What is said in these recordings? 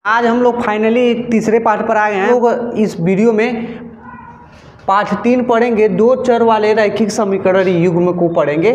आज हम लोग फाइनली तीसरे पार्ट पर आ गए हैं। लोग इस वीडियो में पार्ट 3 पढ़ेंगे। दो चर वाले रैखिक समीकरण युग्म को पढ़ेंगे।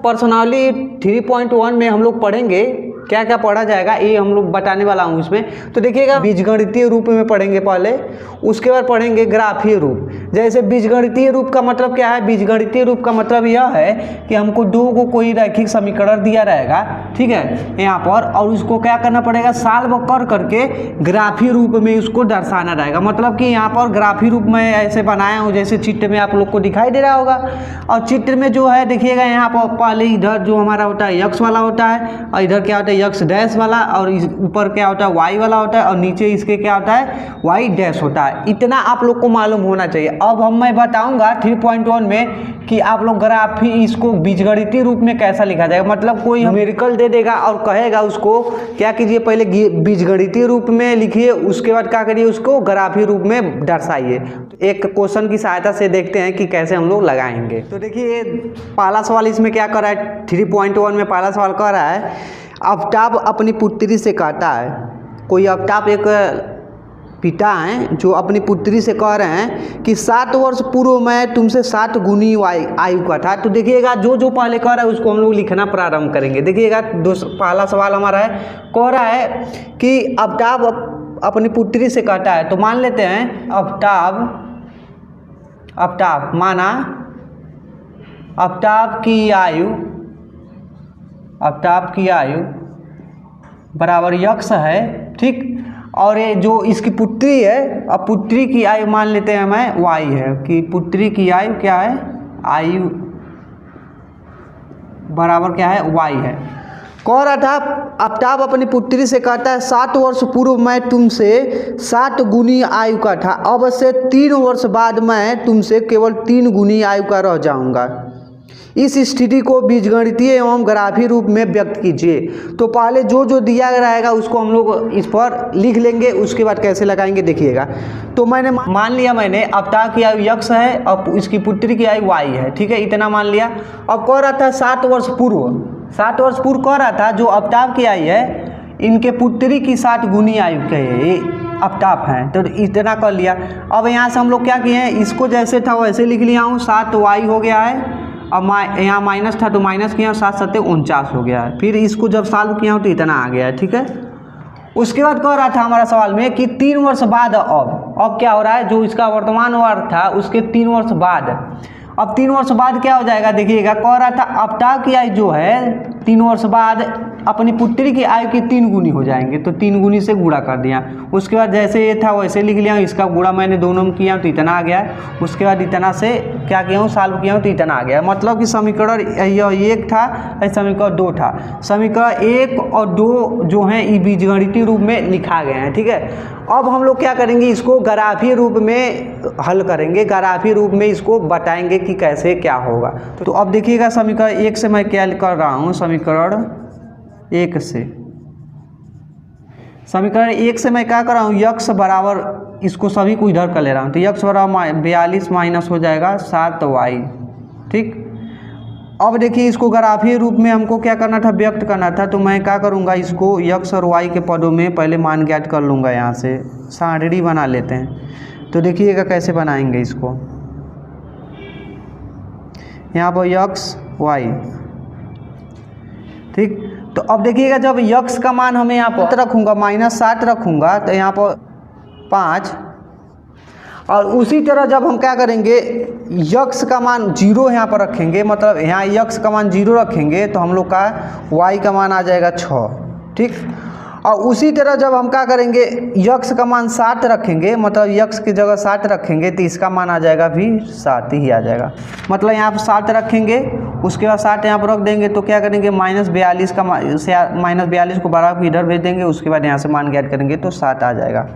पर्सनली 3.1 में हम लोग पढ़ेंगे क्या क्या पढ़ा जाएगा ये हम लोग बताने वाला हूँ इसमें। तो देखिएगा, बीजगणितीय रूप में पढ़ेंगे पहले, उसके बाद पढ़ेंगे ग्राफीय रूप। जैसे बीजगणितीय रूप का मतलब क्या है? बीजगणितीय रूप का मतलब यह है कि हमको दो को कोई रैखिक समीकरण दिया रहेगा, ठीक है, यहाँ पर, और उसको क्या करना पड़ेगा, सॉल्व कर करके ग्राफीय रूप में उसको दर्शाना रहेगा। मतलब कि यहाँ पर ग्राफीय रूप में ऐसे बनाया हूँ जैसे चित्र में आप लोग को दिखाई दे रहा होगा। और चित्र में जो है देखिएगा, यहाँ पर पहले इधर जो हमारा होता है यक्स वाला होता है, और इधर क्या होता है यक्स डैश वाला, और इस ऊपर क्या होता है वाई वाला होता है, और नीचे इसके क्या होता है वाई डैश होता है। इतना आप लोग को मालूम होना चाहिए। अब मैं बताऊंगा 3.1 में कि आप लोग ग्राफी इसको बीजगणितीय रूप में कैसा लिखा जाएगा। मतलब कोई न्यूमेरिकल दे देगा और कहेगा उसको क्या कीजिए, पहले बीजगणितीय रूप में लिखिए, उसके बाद क्या करिए, उसको ग्राफीय रूप में दर्शाइए। एक क्वेश्चन की सहायता से देखते हैं कि कैसे हम लोग लगाएंगे। तो देखिए, पहला सवाल इसमें क्या कर रहा है, 3.1 में पहला सवाल कर रहा है, आफ्ताब अपनी पुत्री से कहता है। कोई आफ्ताब एक पिता हैं जो अपनी पुत्री से कह रहे हैं कि 7 वर्ष पूर्व मैं तुमसे 7 गुनी आयु का था। तो देखिएगा, जो पहले कह रहा है उसको हम लोग लिखना प्रारंभ करेंगे। देखिएगा, पहला सवाल हमारा है, कह रहा है कि आफ्ताब अपनी पुत्री से कहता है। तो मान लेते हैं आफ्ताब माना आफ्ताब की आयु बराबर यक्स है, ठीक। और ये जो इसकी पुत्री है, अब पुत्री की आयु मान लेते हैं मैं वाई है, कि पुत्री की आयु क्या है, आयु बराबर क्या है वाई है। कह रहा था आफ्ताब अपनी पुत्री से कहता है 7 वर्ष पूर्व मैं तुमसे 7 गुनी आयु का था, अब से 3 वर्ष बाद मैं तुमसे केवल 3 गुनी आयु का रह जाऊंगा। इस स्थिति को बीजगणितीय एवं ग्राफीय रूप में व्यक्त कीजिए। तो पहले जो दिया रहेगा उसको हम लोग इस पर लिख लेंगे, उसके बाद कैसे लगाएंगे देखिएगा। तो मैंने मान लिया, मैंने आफ्ताब की आयु यक्स है और इसकी पुत्री की आयु वाई है, ठीक है, इतना मान लिया। अब कह रहा था 7 वर्ष पूर्व कह रहा था जो आफ्ताब की आयु है, इनके पुत्री की 7 गुनी आयु के आफ्ताब हैं, तो इतना कर लिया। अब यहाँ से हम लोग क्या किए हैं, इसको जैसे था वैसे लिख लिया हूँ, 7 वाई हो गया है। अब यहाँ माइनस था तो माइनस किया, 7 7 49 हो गया है। फिर इसको जब सॉल्व किया हूँ तो इतना आ गया है, ठीक है। उसके बाद कह रहा था हमारा सवाल में कि 3 वर्ष बाद अब क्या हो रहा है, जो इसका वर्तमान वर्ग था उसके 3 वर्ष बाद, अब 3 वर्ष बाद क्या हो जाएगा देखिएगा। कह रहा था आफ्ताब की आयु जो है 3 वर्ष बाद अपनी पुत्री की आयु की 3 गुनी हो जाएंगे, तो 3 गुनी से गुणा कर दिया। उसके बाद जैसे ये था वैसे लिख लिया, इसका गुणा मैंने दोनों में किया तो इतना आ गया। उसके बाद इतना से क्या किया हूँ, सॉल्व किया हूँ तो इतना आ गया। मतलब कि समीकरण यह 1 था, समीकरण 2 था। समीकरण 1 और 2 जो हैं ये बीजगणितीय रूप में लिखा गए हैं, ठीक है। अब हम लोग क्या करेंगे, इसको ग्राफीय रूप में हल करेंगे, ग्राफीय रूप में इसको बताएंगे कि कैसे क्या होगा। तो अब देखिएगा, समीकरण 1 से मैं क्या कर रहा हूँ, समीकरण 1 से मैं क्या कर रहा हूँ, यक्स बराबर, इसको सभी को इधर कर ले रहा हूँ, तो यक्स बराबर 42 माइनस हो जाएगा 7 वाई, ठीक। अब देखिए, इसको ग्राफीय रूप में हमको क्या करना था, व्यक्त करना था। तो मैं क्या करूँगा, इसको यक्स और वाई के पदों में पहले मान ज्ञात कर लूँगा। यहाँ से सारणी बना लेते हैं। तो देखिएगा कैसे बनाएंगे इसको, यहाँ पर यक्स वाई, ठीक। तो अब देखिएगा, जब यक्स का मान हमें यहाँ पर रखूँगा -7 रखूँगा, तो यहाँ पर 5, और उसी तरह जब हम क्या करेंगे, यक्स का मान 0 यहाँ पर रखेंगे, मतलब यहाँ यक्स का मान 0 रखेंगे तो हम लोग का वाई का मान आ जाएगा 6, ठीक। और उसी तरह जब हम क्या करेंगे, यक्स का मान 7 रखेंगे, मतलब यक्स की जगह 7 रखेंगे तो इसका मान आ जाएगा भी 7 ही आ जाएगा। मतलब यहाँ पर 7 रखेंगे, उसके बाद 7 यहाँ पर रख देंगे, तो क्या करेंगे, -42 का -42 को बढ़ा के इधर भेज देंगे। उसके बाद यहाँ से मान ज्ञात करेंगे तो 7 आ जाएगा।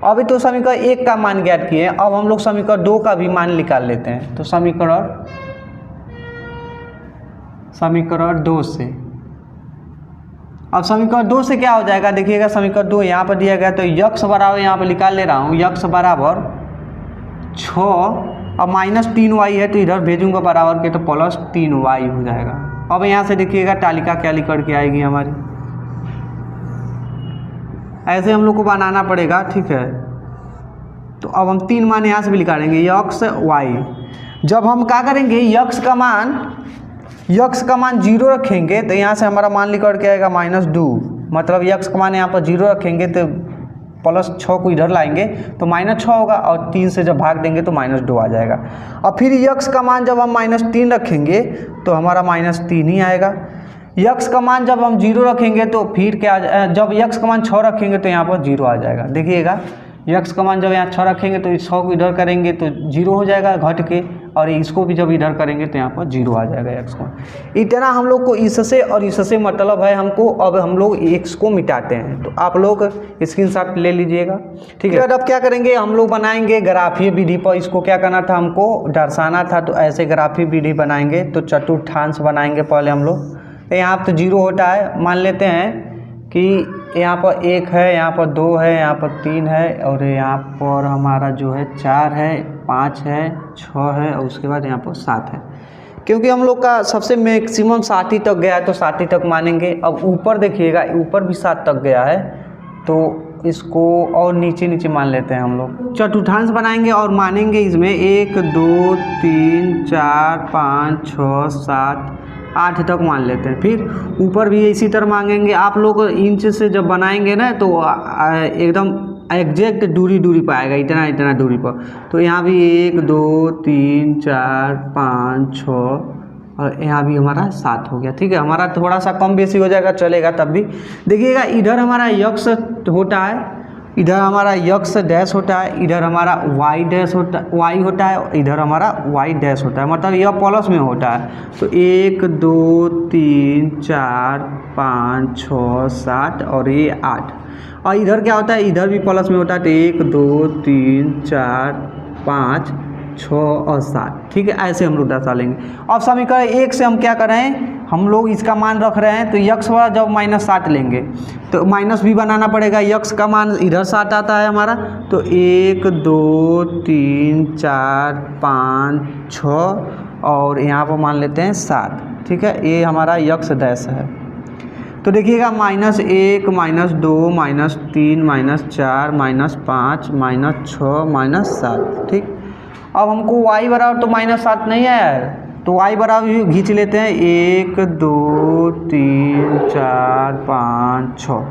अभी तो समीकरण 1 का मान ज्ञात किए, अब हम लोग समीकरण 2 का भी मान निकाल लेते हैं। तो समीकरण 2 से, अब समीकरण 2 से क्या हो जाएगा देखिएगा, समीकरण 2 यहाँ पर दिया गया, तो यक्स बराबर यहाँ पर निकाल ले रहा हूँ, यक्स बराबर 6 अब -3 वाई है तो इधर भेजूंगा बराबर के, तो +3 वाई हो जाएगा। अब यहाँ से देखिएगा तालिका क्या लिख करके आएगी हमारी, ऐसे हम लोग को बनाना पड़ेगा, ठीक है। तो अब हम 3 मान यहाँ से भी निकालेंगे, यक्स वाई। जब हम क्या करेंगे, यक्स का मान 0 रखेंगे तो यहाँ से हमारा मान निकल के आएगा -2, मतलब यक्स का मान यहाँ पर 0 रखेंगे तो +6 को इधर लाएंगे तो -6 होगा, और 3 से जब भाग देंगे तो -2 आ जाएगा। और फिर यक्स का मान जब हम -3 रखेंगे तो हमारा -3 ही आएगा। यक्स का मान जब हम 0 रखेंगे तो फिर क्या, जब यक्स का मान 6 रखेंगे तो यहाँ पर 0 आ जाएगा। देखिएगा, यक्स का मान जब यहाँ 6 रखेंगे तो इस 6 को इधर करेंगे तो 0 हो जाएगा घट के, और इसको भी जब इधर करेंगे तो यहाँ पर 0 आ जाएगा यक्स का। इतना हम लोग को इससे और इससे मतलब है हमको। अब हम लोग एक्स को मिटाते हैं, तो आप लोग स्क्रीनशॉट ले लीजिएगा, ठीक है। अब क्या करेंगे, हम लोग बनाएंगे ग्राफीय विधि पर। इसको क्या करना था, हमको दर्शाना था, तो ऐसे ग्राफीय विधि बनाएंगे। तो चतुर्थांश बनाएंगे पहले हम लोग। तो यहाँ पर तो 0 होता है, मान लेते हैं कि यहाँ पर 1 है, यहाँ पर 2 है, यहाँ पर 3 है, और यहाँ पर हमारा जो है 4 है, 5 है, 6 है, और उसके बाद यहाँ पर 7 है। क्योंकि हम लोग का सबसे मैक्सिमम 7 ही तक गया है तो 7 ही तक मानेंगे। अब ऊपर देखिएगा, ऊपर भी 7 तक गया है, तो इसको और नीचे नीचे मान लेते हैं हम लोग। चतुर्थांश बनाएंगे और मानेंगे इसमें 1 2 3 4 5 6 7 8 तक मान लेते हैं। फिर ऊपर भी इसी तरह मांगेंगे। आप लोग इंच से जब बनाएंगे ना तो एकदम एग्जैक्ट दूरी पर आएगा, इतना दूरी पर। तो यहाँ भी 1 2 3 4 5 6 और यहाँ भी हमारा 7 हो गया, ठीक है। हमारा थोड़ा सा कम बेसी हो जाएगा, चलेगा तब भी। देखिएगा, इधर हमारा यक्स होता है, इधर हमारा यक्स डैश होता है, इधर हमारा वाई होता है, इधर हमारा वाई डैश होता है, मतलब यह प्लस में होता है। तो 1 2 3 4 5 6 7 और ये 8। और इधर क्या होता है, इधर भी प्लस में होता है। तो 1 2 3 4 5 6 और 7, ठीक है। ऐसे हम लोग दर्शा लेंगे। अब समीकरण 1 से हम क्या कर रहे हैं, हम लोग इसका मान रख रहे हैं। तो यक्स वाला जब -7 लेंगे तो माइनस भी बनाना पड़ेगा। यक्स का मान इधर 7 आता है हमारा, तो 1 2 3 4 5 6 और यहाँ पर मान लेते हैं 7, ठीक है। ये हमारा यक्स डैश है। तो देखिएगा, -1 -2 -3 -4 -5 -6 -7, ठीक। अब हमको y बराबर तो -7 नहीं है, तो y बराबर खींच लेते हैं 1 2 3 4 5 6।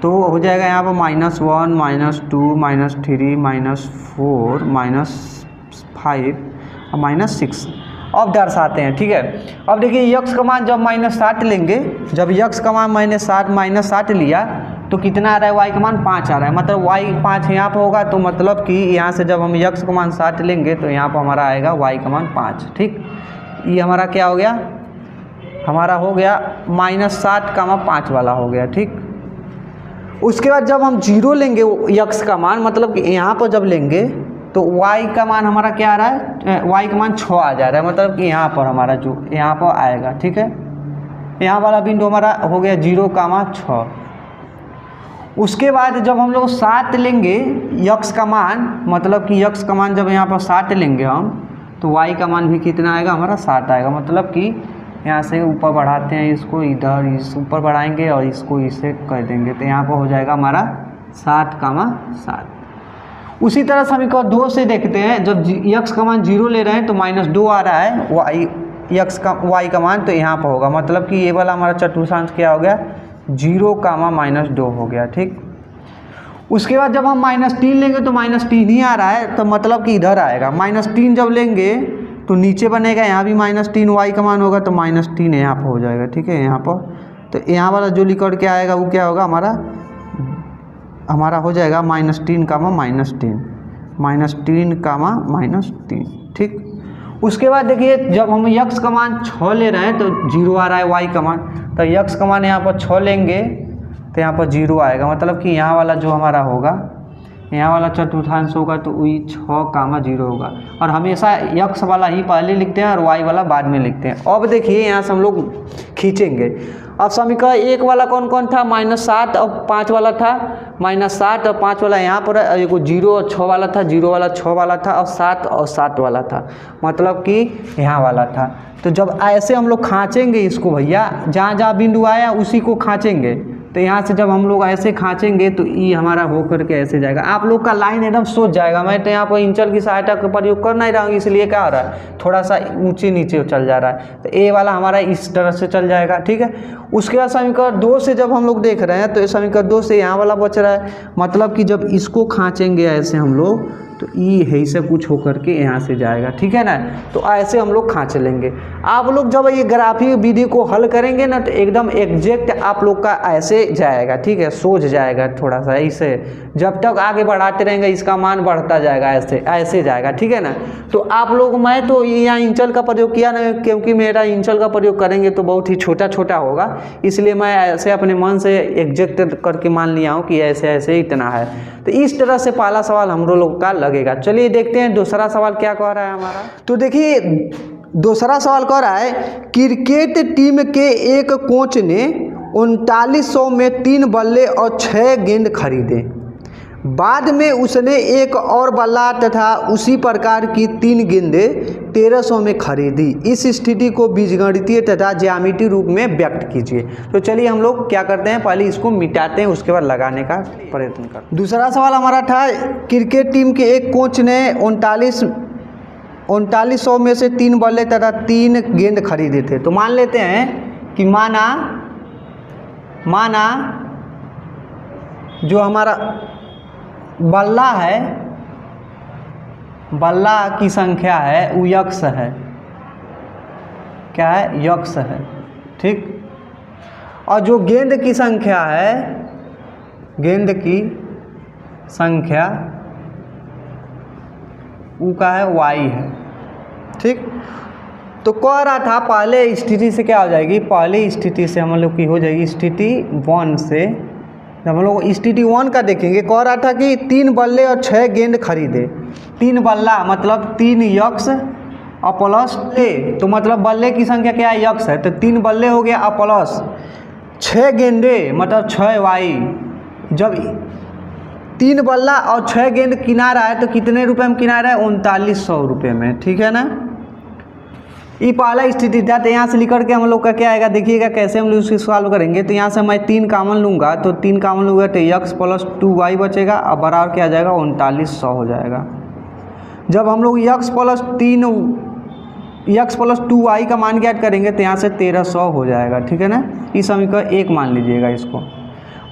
तो हो जाएगा यहाँ पर -1 -2 -3 -4 -5 और -6। अब दर्शाते हैं, ठीक है। अब देखिए, यक्स का मान जब -7 लेंगे, जब यक्स का मान -7 लिया तो कितना आ रहा है, y का मान 5 आ रहा है, मतलब y 5 यहाँ पर होगा। तो मतलब कि यहाँ से जब हम यक्स का मान 7 लेंगे तो यहाँ पर हमारा आएगा y का मान 5, ठीक। ये हमारा क्या हो गया, हमारा हो गया -7 का 5 वाला हो गया, ठीक। उसके बाद जब हम 0 लेंगे यक्स का मान, मतलब कि यहाँ पर जब लेंगे तो y का मान हमारा क्या आ रहा है, y का मान 6 आ जा रहा है, मतलब कि यहाँ पर हमारा जो यहाँ पर आएगा, ठीक है। यहाँ वाला बिंदु हमारा हो गया 0,6। उसके बाद जब हम लोग 7 लेंगे यक्स का मान, मतलब कि यक्स का मान जब यहाँ पर 7 लेंगे हम, तो y का मान भी कितना आएगा, हमारा 7 आएगा। मतलब कि यहाँ से ऊपर बढ़ाते हैं, इसको इधर इस ऊपर बढ़ाएंगे और इसको इसे कर देंगे, तो यहाँ पर हो जाएगा हमारा 7,7। उसी तरह समीकरण 2 से देखते हैं, जब यक्स का मान 0 ले रहे हैं तो -2 आ रहा है y का मान, तो यहाँ पर होगा। मतलब कि ये वाला हमारा चतुर्थांश क्या हो गया, 0,-2 हो गया, ठीक। उसके बाद जब हम -3 लेंगे तो -3 ही आ रहा है, तो मतलब कि इधर आएगा। -3 जब लेंगे तो नीचे बनेगा, यहाँ भी -3 y का मान होगा, तो -3 यहाँ पर हो जाएगा, ठीक है, यहाँ पर। तो यहाँ वाला जो लिखकर के आएगा वो क्या होगा, हमारा हो जाएगा -3, -3, ठीक। उसके बाद देखिए, जब हम यक्स का मान 6 ले रहे हैं तो 0 आ रहा है y का मान, तो यक्स का मान यहाँ पर 6 लेंगे तो यहाँ पर 0 आएगा। मतलब कि यहाँ वाला जो हमारा होगा, यहाँ वाला चतुर्थांश होगा तो वही 6,0 होगा। और हमेशा यक्स वाला ही पहले लिखते हैं और y वाला बाद में लिखते हैं। अब देखिए, यहाँ से हम लोग खींचेंगे। अब समीकरण 1 वाला कौन कौन था, -7 और 5 वाला था, -7 और 5 वाला यहाँ पर है, एक 0 और 6 वाला था, 0 वाला 6 वाला था, और 7 और 7 वाला था, मतलब कि यहाँ वाला था। तो जब ऐसे हम लोग खाँचेंगे इसको भैया, जहाँ जहाँ बिंदु आया उसी को खाँचेंगे, तो तो यहाँ से जब हम लोग ऐसे खींचेंगे तो ई हमारा हो करके ऐसे जाएगा। आप लोग का लाइन एकदम सोच जाएगा। मैं तो यहाँ पर इंचल की सहायता का प्रयोग कर नहीं रहा हूँ, इसलिए क्या हो रहा है, थोड़ा सा ऊँचे नीचे चल जा रहा है। तो ए वाला हमारा इस तरह से चल जाएगा, ठीक है। उसके बाद समीकरण 2 से जब हम लोग देख रहे हैं तो समीकरण 2 से यहाँ वाला बच रहा है, मतलब कि जब इसको खींचेंगे ऐसे हम लोग तो ई है से कुछ होकर के यहाँ से जाएगा, ठीक है ना। तो ऐसे हम लोग खींच लेंगे। आप लोग जब ये ग्राफिक विधि को हल करेंगे ना तो एकदम एग्जैक्ट आप लोग का ऐसे जाएगा, ठीक है, सोच जाएगा थोड़ा सा ऐसे। जब तक आगे बढ़ाते रहेंगे इसका मान बढ़ता जाएगा, ऐसे ऐसे जाएगा, ठीक है ना। तो आप लोग, मैं तो यहाँ इंचल का प्रयोग किया ना, क्योंकि मेरा इंचल का प्रयोग करेंगे तो बहुत ही छोटा छोटा होगा, इसलिए मैं ऐसे अपने मन से एग्जैक्ट करके मान लिया हूँ कि ऐसे ऐसे इतना है। तो इस तरह से पहला सवाल हम लोग का लगेगा। चलिए देखते हैं दूसरा सवाल क्या कह रहा है हमारा। तो देखिए दूसरा सवाल कह रहा है, क्रिकेट टीम के एक कोच ने 3900 में 3 बल्ले और 6 गेंद खरीदे। बाद में उसने एक और बल्ला तथा उसी प्रकार की 3 गेंदें 1300 में खरीदी। इस स्थिति को बीजगणितीय तथा ज्यामितीय रूप में व्यक्त कीजिए। तो चलिए हम लोग क्या करते हैं, पहले इसको मिटाते हैं, उसके बाद लगाने का प्रयत्न करते हैं। दूसरा सवाल हमारा था, क्रिकेट टीम के एक कोच ने 3900 में से 3 बल्ले तथा 3 गेंद खरीदे थे। तो मान लेते हैं कि माना जो हमारा बल्ला है, बल्ला की संख्या है वो यक्स है, क्या है, यक्स है, ठीक। और जो गेंद की संख्या है, गेंद की संख्या वो का है, वाई है, ठीक। तो कह रहा था पहले स्थिति से क्या हो जाएगी, पहली स्थिति से हम लोग की हो जाएगी स्थिति 1 से। जब हम लोग स्थिति 1 का देखेंगे, कह रहा था कि 3 बल्ले और 6 गेंद खरीदे। 3 बल्ला मतलब 3 यक्स और प्लस ए, तो मतलब बल्ले की संख्या क्या है, यक्स है, तो 3 बल्ले हो गया और प्लस 6 गेंदे मतलब 6 वाई। जब 3 बल्ला और 6 गेंद किना रहा है तो कितने रुपए में किना रहा है, 3900 रुपये में, ठीक है ना। ये पहला स्थिति था। तो यहाँ से लिख करके हम लोग का क्या आएगा, देखिएगा कैसे हम लोग उसको सॉल्व करेंगे। तो यहाँ से मैं 3 कॉमन लूँगा, तो 3 कॉमन लूँगा तो x प्लस 2y बचेगा और बराबर क्या आ जाएगा, 3900 हो जाएगा। जब हम लोग x प्लस 2y का मान ज्ञात करेंगे तो यहाँ से 1300 हो जाएगा, ठीक है ना। इस समीकरण 1 मान लीजिएगा इसको।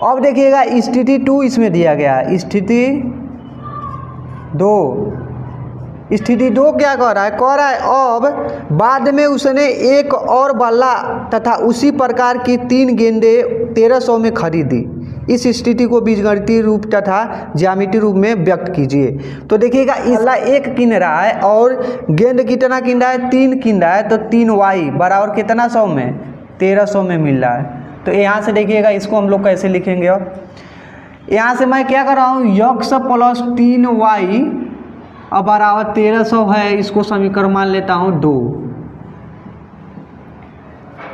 अब देखिएगा स्थिति 2 इसमें दिया गया है, स्थिति 2। स्थिति 2 क्या कह रहा है, अब बाद में उसने एक और बल्ला तथा उसी प्रकार की 3 गेंदें 1300 में खरीदी। इस स्थिति को बीजगणितीय रूप तथा ज्यामितीय रूप में व्यक्त कीजिए। तो देखिएगा बल्ला 1 किन रहा है और गेंद कितना किन रहा है, 3 किन रहा है, तो 3y बराबर कितना 100 में, 1300 में मिल रहा है। तो यहाँ से देखिएगा इसको हम लोग कैसे लिखेंगे। अब यहाँ से मैं क्या कर रहा हूँ, यक्स प्लस 3y अब बराबर 1300 है, इसको समीकरण मान लेता हूँ 2।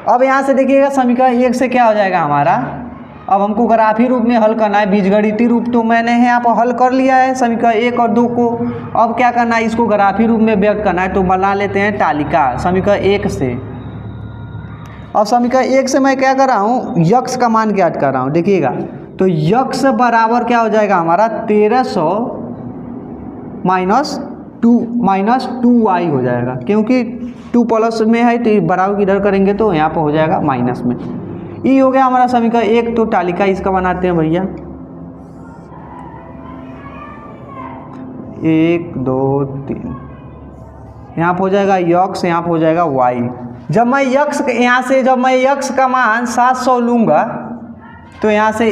अब यहाँ से देखिएगा समीकरण 1 से क्या हो जाएगा हमारा, अब हमको ग्राफी रूप में हल करना है। बीजगणितीय रूप तो मैंने यहाँ पर हल कर लिया है समीकरण 1 और 2 को। अब क्या करना है, इसको ग्राफी रूप में व्यक्त करना है। तो बना लेते हैं तालिका समीकरण 1 से। अब समीकरण 1 से मैं क्या कर रहा हूँ, यक्स का मान ज्ञात कर रहा हूँ। देखिएगा तो यक्स बराबर क्या हो जाएगा हमारा, 1300 माइनस 2y हो जाएगा, क्योंकि 2 प्लस में है तो बराबर किधर करेंगे तो यहाँ पर हो जाएगा माइनस में। ये हो गया हमारा समीकरण 1। तो तालिका इसका बनाते हैं भैया, 1 2 3, यहाँ पर हो जाएगा यक्स, यहाँ पर हो जाएगा y। जब मैं यक्स यहाँ से जब मैं यक्स का मान 700 लूँगा तो यहाँ से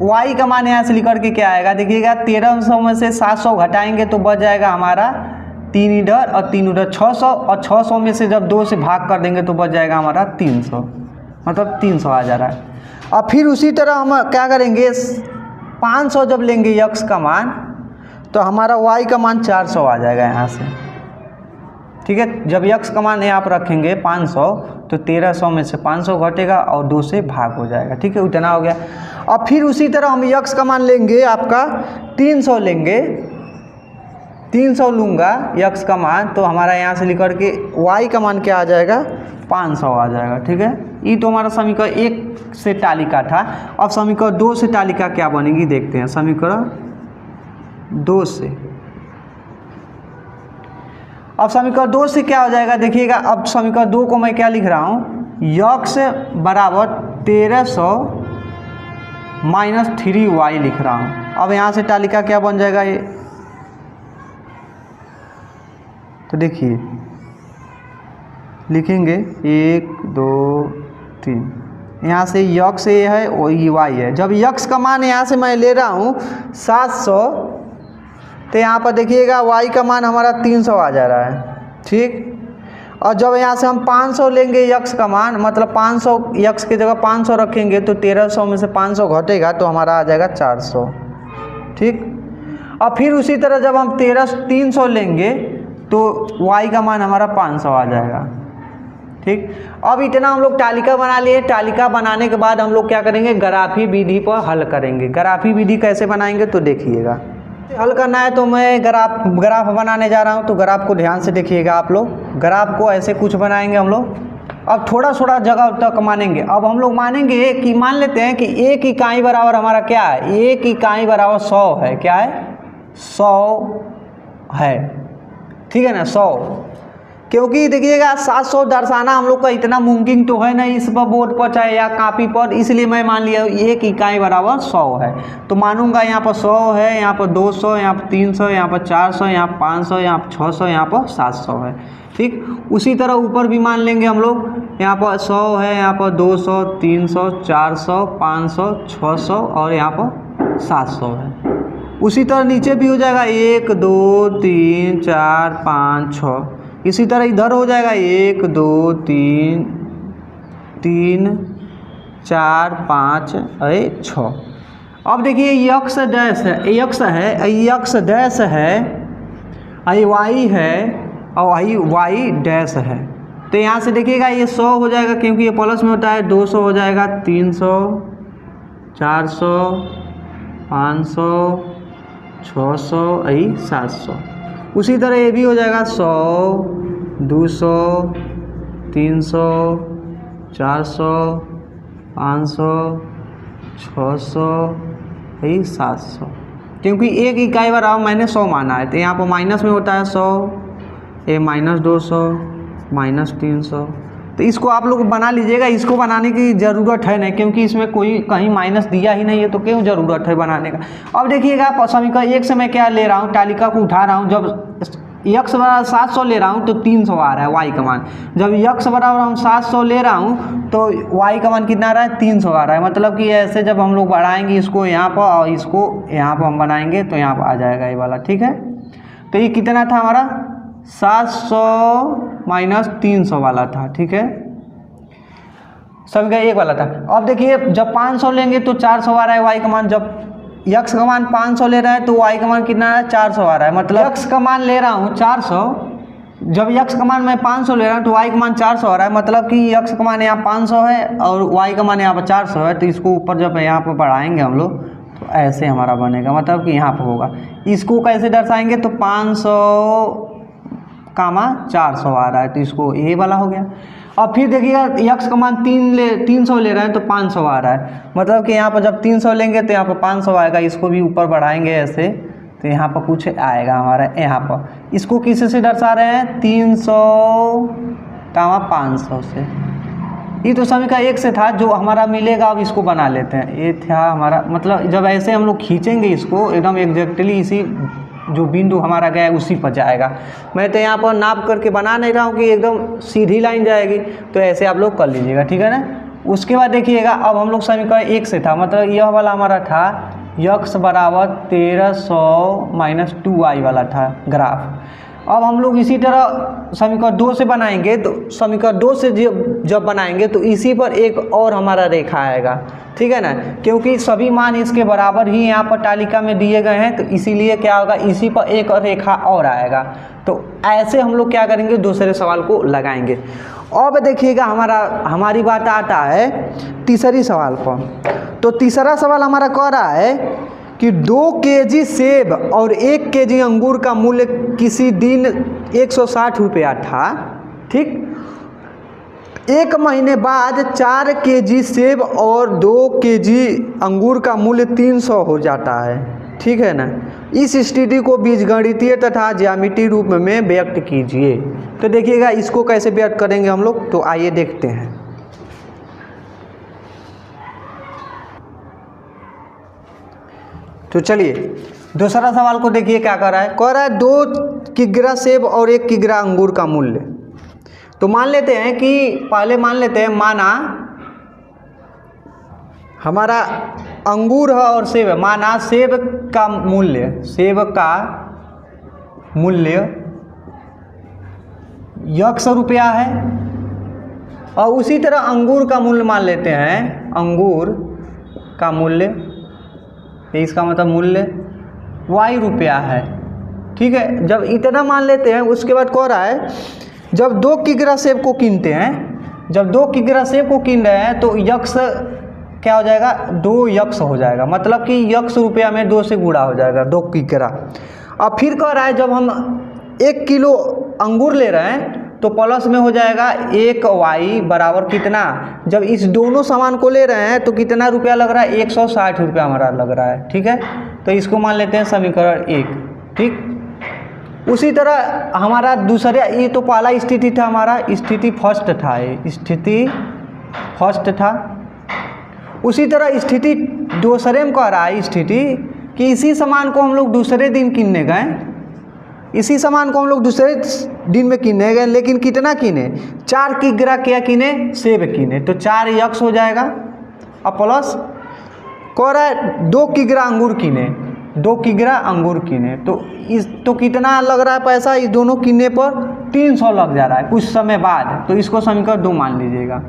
y का मान यहाँ से लिख करके क्या आएगा, देखिएगा 1300 में से 700 घटाएंगे तो बच जाएगा हमारा 3 इधर और 3 उधर 600, और 600 में से जब 2 से भाग कर देंगे तो बच जाएगा हमारा 300, मतलब 300 आ जा रहा है। और फिर उसी तरह हम क्या करेंगे, 500 जब लेंगे यक्स का मान तो हमारा y का मान 400 आ जाएगा यहाँ से, ठीक है। जब यक्स का मान यहाँ पर रखेंगे 500 तो 1300 में से 500 घटेगा और 2 से भाग हो जाएगा, ठीक है, उतना हो गया। और फिर उसी तरह हम यक्स का मान लेंगे आपका 300 लेंगे 300 लूँगा यक्स का मान, तो हमारा यहाँ से लिख करके वाई का मान क्या आ जाएगा, 500 आ जाएगा। ठीक है, ये तो हमारा समीकरण 1 से तालिका था। अब समीकरण 2 से तालिका क्या बनेगी देखते हैं। समीकरण 2 से, अब समीकरण 2 से क्या हो जाएगा देखिएगा। अब समीकरण 2 को मैं क्या लिख रहा हूँ, यक्स बराबर 1300 माइनस 3y लिख रहा हूँ। अब यहाँ से तालिका क्या बन जाएगा ये, तो देखिए लिखेंगे 1 2 3, यहाँ से यक्स ये है और ये वाई है। जब यक्स का मान यहाँ से मैं ले रहा हूँ 700, तो यहाँ पर देखिएगा वाई का मान हमारा 300 आ जा रहा है। ठीक, और जब यहाँ से हम 500 लेंगे यक्स का मान, मतलब 500 यक्स की जगह 500 रखेंगे तो 1300 में से 500 घटेगा तो हमारा आ जाएगा 400। ठीक, और फिर उसी तरह जब हम 300 लेंगे तो y का मान हमारा 500 आ जाएगा। ठीक, अब इतना हम लोग तालिका बना लिए। तालिका बनाने के बाद हम लोग क्या करेंगे, ग्राफी विधि पर हल करेंगे। ग्राफी विधि कैसे बनाएंगे तो देखिएगा। हल करना है तो मैं ग्राफ बनाने जा रहा हूँ, तो ग्राफ को ध्यान से देखिएगा आप लोग। ग्राफ को ऐसे कुछ बनाएंगे हम लोग। अब थोड़ा थोड़ा जगह तक मानेंगे। अब हम लोग मानेंगे कि मान लेते हैं कि एक इकाई बराबर हमारा क्या है, एक इकाई बराबर 100 है। क्या है, 100 है। ठीक है ना, 100, क्योंकि देखिएगा 700 दर्शाना हम लोग का इतना मुमकिन तो है नहीं इस पर बोर्ड पर चाहे या कापी पर, इसलिए मैं मान लिया एक इकाई बराबर 100 है। तो मानूंगा यहाँ पर 100 है, यहाँ पर 200, यहाँ पर 300, यहाँ पर 400, यहाँ पर 500, यहाँ पर 600, यहाँ पर 700 है। ठीक, उसी तरह ऊपर भी मान लेंगे हम लोग। यहाँ पर 100 है, यहाँ पर 200, 300, 400, 500, 600 और यहाँ पर 700 है। उसी तरह नीचे भी हो जाएगा 1 2 3 4 5 6। इसी तरह इधर हो जाएगा 1 2 3 3 4 5 और 6। अब देखिए यक्स डैश है, यक्स है, यक्स डैश है, आई वाई है और आई वाई डैश है। तो यहाँ से देखिएगा ये 100 हो जाएगा क्योंकि ये प्लस में होता है। 200 हो जाएगा, 300, 400, 500, 600 आई 700। उसी तरह ये भी हो जाएगा 100, 200, 300, 400, 500, 600 आई 700। क्योंकि एक इकाई बराबर मैंने 100 माना है, तो यहाँ पर माइनस में होता है 100, ये माइनस 200, माइनस 300। तो इसको आप लोग बना लीजिएगा। इसको बनाने की ज़रूरत है नहीं क्योंकि इसमें कोई कहीं माइनस दिया ही नहीं है, तो क्यों ज़रूरत है बनाने का। अब देखिएगा समीकरण 1 से मैं क्या ले रहा हूँ, तालिका को उठा रहा हूँ। जब यक्स बराबर 700 ले रहा हूँ तो 300 आ रहा है वाई का मान। जब यक्स बराबर हम 700 ले रहा हूँ तो वाई का मान कितना आ रहा है, 300 आ रहा है। मतलब कि ऐसे जब हम लोग बढ़ाएंगे इसको यहाँ पर और इसको यहाँ पर हम बनाएंगे तो यहाँ पर आ जाएगा ये वाला। ठीक है, तो ये कितना था हमारा, 700 माइनस 300 वाला था। ठीक है, समीकरण 1 वाला था। अब देखिए जब 500 लेंगे तो 400 आ रहा है वाई का मान। जब यक्स का मान 500 ले रहा है तो वाई का मान कितना है, 400 आ रहा है। मतलब यक्स का मान ले रहा हूँ 400, जब यक्स का मान मैं 500 ले रहा हूँ तो वाई का मान 400 आ रहा है। मतलब कि यक्स का मान यहाँ 500 है और वाई का मान यहाँ पर 400 है। तो इसको ऊपर जब यहाँ पर बढ़ाएंगे हम लोग तो ऐसे हमारा बनेगा, मतलब कि यहाँ पर होगा। इसको कैसे दर्शाएंगे, तो 500 कामा 400 आ रहा है तो इसको ये वाला हो गया। अब फिर देखिएगा यक्स का मान 300 ले रहे हैं तो 500 आ रहा है। मतलब कि यहाँ पर जब 300 लेंगे तो यहाँ पर 500 आएगा। इसको भी ऊपर बढ़ाएंगे ऐसे तो यहाँ पर कुछ आएगा हमारा। यहाँ पर इसको किस से दर्शा रहे हैं, 300 कामा 500 से। ये तो समीकरण 1 से था जो हमारा मिलेगा। अब इसको बना लेते हैं। ये था हमारा, मतलब जब ऐसे हम लोग खींचेंगे इसको एकदम एग्जैक्टली इसी जो बिंदु हमारा गया है उसी पर जाएगा। मैं तो यहाँ पर नाप करके बना नहीं रहा हूँ कि एकदम सीधी लाइन जाएगी, तो ऐसे आप लोग कर लीजिएगा। ठीक है ना। उसके बाद देखिएगा अब हम लोग समीकरण 1 से था, मतलब यह वाला हमारा था यक्स बराबर 1300 माइनस 2y वाला था ग्राफ। अब हम लोग इसी तरह समीकरण 2 से बनाएंगे। तो समीकरण 2 से जब बनाएंगे तो इसी पर एक और हमारा रेखा आएगा। ठीक है ना, क्योंकि सभी मान इसके बराबर ही यहाँ पर तालिका में दिए गए हैं, तो इसीलिए क्या होगा, इसी पर एक और रेखा और आएगा। तो ऐसे हम लोग क्या करेंगे, दूसरे सवाल को लगाएंगे। अब देखिएगा हमारी बात आता है तीसरी सवाल पर। तो तीसरा सवाल हमारा कह रहा है कि 2 केजी सेब और 1 केजी अंगूर का मूल्य किसी दिन 160 रुपया था, ठीक। 1 महीने बाद 4 केजी सेब और 2 केजी अंगूर का मूल्य 300 हो जाता है, ठीक है ना। इस स्थिति को बीजगणितीय तथा ज्यामितीय रूप में व्यक्त कीजिए। तो देखिएगा इसको कैसे व्यक्त करेंगे हम लोग, तो आइए देखते हैं। तो चलिए दूसरा सवाल को देखिए क्या कर रहा है। कह रहा है 2 किग्रा सेब और 1 किग्रा अंगूर का मूल्य। तो मान लेते हैं कि पहले मान लेते हैं, माना हमारा अंगूर है और सेब है। माना सेब का मूल्य X रुपया है, और उसी तरह अंगूर का मूल्य मान लेते हैं, अंगूर का मूल्य, इसका मतलब मूल्य Y रुपया है, ठीक है। जब इतना मान लेते हैं, उसके बाद कह रहा है जब 2 किग्रा सेब को कीनते हैं, जब 2 किग्रा सेब को कीन रहे हैं तो X क्या हो जाएगा, 2X हो जाएगा, मतलब कि X रुपया में 2 से गुणा हो जाएगा, 2 किग्रा। अब फिर कह रहा है जब हम 1 किलो अंगूर ले रहे हैं तो प्लस में हो जाएगा 1Y बराबर कितना, जब इस दोनों सामान को ले रहे हैं तो कितना रुपया लग रहा है, 160 रुपया हमारा लग रहा है, ठीक है। तो इसको मान लेते हैं समीकरण 1, ठीक। उसी तरह हमारा दूसरे, ये तो पहला स्थिति था, हमारा स्थिति फर्स्ट था, ये स्थिति फर्स्ट था। उसी तरह स्थिति दूसरे में कह रहा है स्थिति कि इसी सामान को हम लोग दूसरे दिन किनने गए, इसी सामान को हम लोग दूसरे दिन में किने गए, लेकिन कितना किने, 4 किग्रा क्या किने, सेब किने, तो 4X हो जाएगा। अब प्लस कह रहा है 2 किग्रा अंगूर किने, 2 किग्रा अंगूर किने, तो कितना लग रहा है पैसा, इस दोनों किने पर 300 लग जा रहा है कुछ समय बाद। तो इसको समीकरण 2 मान लीजिएगा।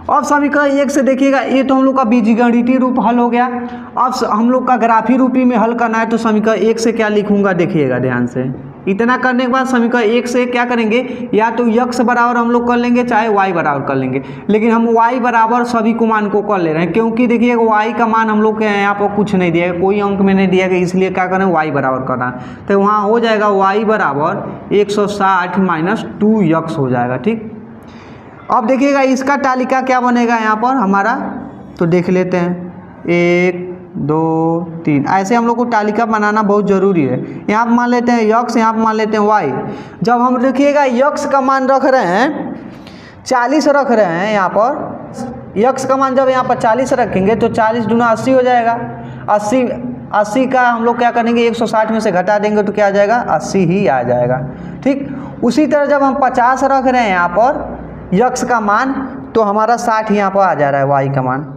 अब समीकरण 1 से देखिएगा, ये तो हम लोग का बीजगणितीय रूप हल हो गया। अब हम लोग का ग्राफी रूपी में हल करना है, तो समीकरण 1 से क्या लिखूंगा, देखिएगा ध्यान से। इतना करने के बाद समीकरण 1 से क्या करेंगे, या तो X बराबर हम लोग कर लेंगे, चाहे Y बराबर कर लेंगे, लेकिन हम Y बराबर सभी को मान को कर ले रहे हैं, क्योंकि देखिएगा Y का मान हम लोग के यहाँ पर कुछ नहीं दिया है, कोई अंक में नहीं दिया गया, इसलिए क्या करें, Y बराबर करना। तो वहाँ हो जाएगा Y बराबर 160 माइनस 2X हो जाएगा, ठीक। अब देखिएगा इसका तालिका क्या बनेगा यहाँ पर हमारा, तो देख लेते हैं, 1 2 3, ऐसे हम लोग को तालिका बनाना बहुत ज़रूरी है। यहाँ पर मान लेते हैं X, यहाँ पर मान लेते हैं Y। जब हम देखिएगा X का मान रख रहे हैं 40 रख रहे हैं, यहाँ पर X का मान जब यहाँ पर 40 रखेंगे तो 40 दूना 80 हो जाएगा। 80 का हम लोग क्या करेंगे, 160 में से घटा देंगे तो क्या आ जाएगा, 80 ही आ जाएगा, ठीक। उसी तरह जब हम 50 रख रहे हैं यहाँ पर X का मान, तो हमारा 60 यहाँ पर आ जा रहा है Y का मान।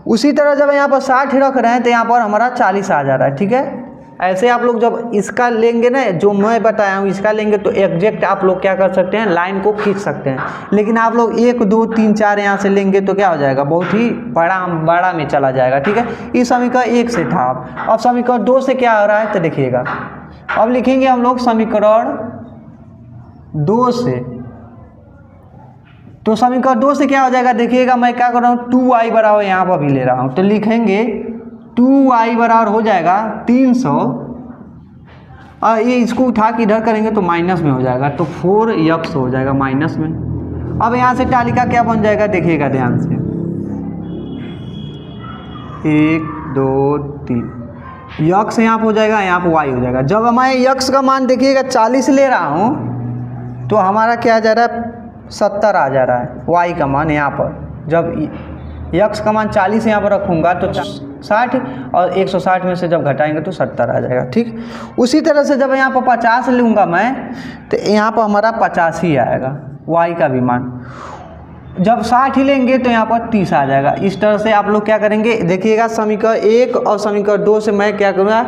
उसी तरह जब यहाँ पर 60 रख रहे हैं तो यहाँ पर हमारा 40 आ जा रहा है, ठीक है। ऐसे आप लोग जब इसका लेंगे ना, जो मैं बताया हूँ इसका लेंगे, तो एग्जैक्ट आप लोग क्या कर सकते हैं, लाइन को खींच सकते हैं। लेकिन आप लोग 1 2 3 4 यहाँ से लेंगे तो क्या हो जाएगा, बहुत ही बड़ा में चला जाएगा, ठीक है। इस समीकरण 1 से था। अब समीकरण 2 से क्या हो रहा है, तो देखिएगा अब लिखेंगे हम लोग समीकरण 2 से। तो समीकरण 2 से क्या हो जाएगा, देखिएगा मैं क्या कर रहा हूँ, 2Y बराबर यहाँ पर भी ले रहा हूँ, तो लिखेंगे 2Y बराबर हो जाएगा 300, और ये इसको उठा के इधर करेंगे तो माइनस में हो जाएगा, तो 4X हो जाएगा माइनस में। अब यहाँ से तालिका क्या बन जाएगा, देखिएगा ध्यान से, 1 2 3, X यहाँ पर हो जाएगा, यहाँ पर Y हो जाएगा। जब मैं X का मान देखिएगा 40 ले रहा हूँ, तो हमारा क्या आ जा रहा है, 70 आ जा रहा है Y का मान यहाँ पर। जब X का मान 40 यहाँ पर रखूँगा तो 60, और 160 में से जब घटाएंगे तो 70 आ जाएगा, ठीक। उसी तरह से जब यहाँ पर 50 लूँगा मैं, तो यहाँ पर हमारा 85 ही आएगा Y का भी मान। जब 60 लेंगे तो यहाँ पर 30 आ जाएगा। इस तरह से आप लोग क्या करेंगे, देखिएगा समीकरण 1 और समीकरण 2 से मैं क्या करूँगा,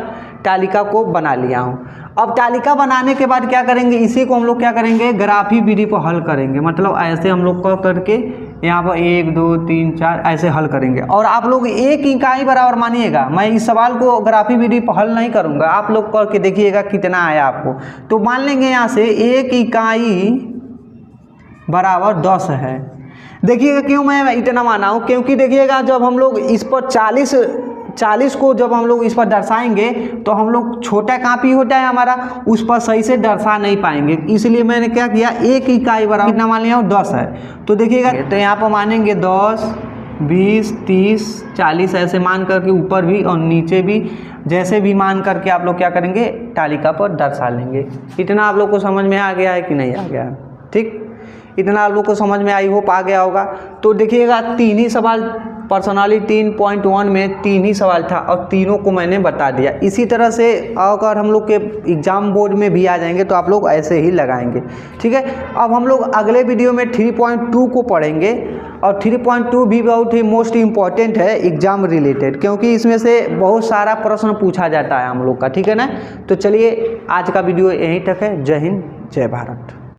तालिका को बना लिया हूँ। अब तालिका बनाने के बाद क्या करेंगे, इसी को हम लोग क्या करेंगे, ग्राफी विधि पर हल करेंगे। मतलब ऐसे हम लोग को करके यहाँ पर 1 2 3 4 ऐसे हल करेंगे। और आप लोग एक इकाई बराबर मानिएगा, मैं इस सवाल को ग्राफी विधि पर हल नहीं करूँगा, आप लोग करके देखिएगा कितना आया आपको। तो मान लेंगे यहाँ से 1 इकाई बराबर 10 है। देखिएगा क्यों मैं इतना माना हूँ, क्योंकि देखिएगा जब हम लोग इस पर 40 40 को जब हम लोग इस पर दर्शाएंगे तो हम लोग छोटा कापी होता है हमारा, उस पर सही से दर्शा नहीं पाएंगे। इसलिए मैंने क्या किया, एक इकाई बराबर कितना मान लिया, 10 है। तो देखिएगा, तो यहाँ पर मानेंगे 10, 20, 30, 40 ऐसे मान करके ऊपर भी और नीचे भी जैसे भी मान करके आप लोग क्या करेंगे, तालिका पर दर्शा लेंगे। इतना आप लोग को समझ में आ गया है कि नहीं आ गया है? ठीक, इतना आप लोग को समझ में आई होप आ गया होगा। तो देखिएगा 3 ही सवाल पर्सनालिटी 3.1 में 3 ही सवाल था और तीनों को मैंने बता दिया। इसी तरह से अगर हम लोग के एग्ज़ाम बोर्ड में भी आ जाएंगे तो आप लोग ऐसे ही लगाएंगे। ठीक है, अब हम लोग अगले वीडियो में 3.2 को पढ़ेंगे और 3.2 भी बहुत ही मोस्ट इम्पॉर्टेंट है एग्ज़ाम रिलेटेड, क्योंकि इसमें से बहुत सारा प्रश्न पूछा जाता है हम लोग का। ठीक है ना, तो चलिए आज का वीडियो यहीं तक है। जय हिंद, जय भारत।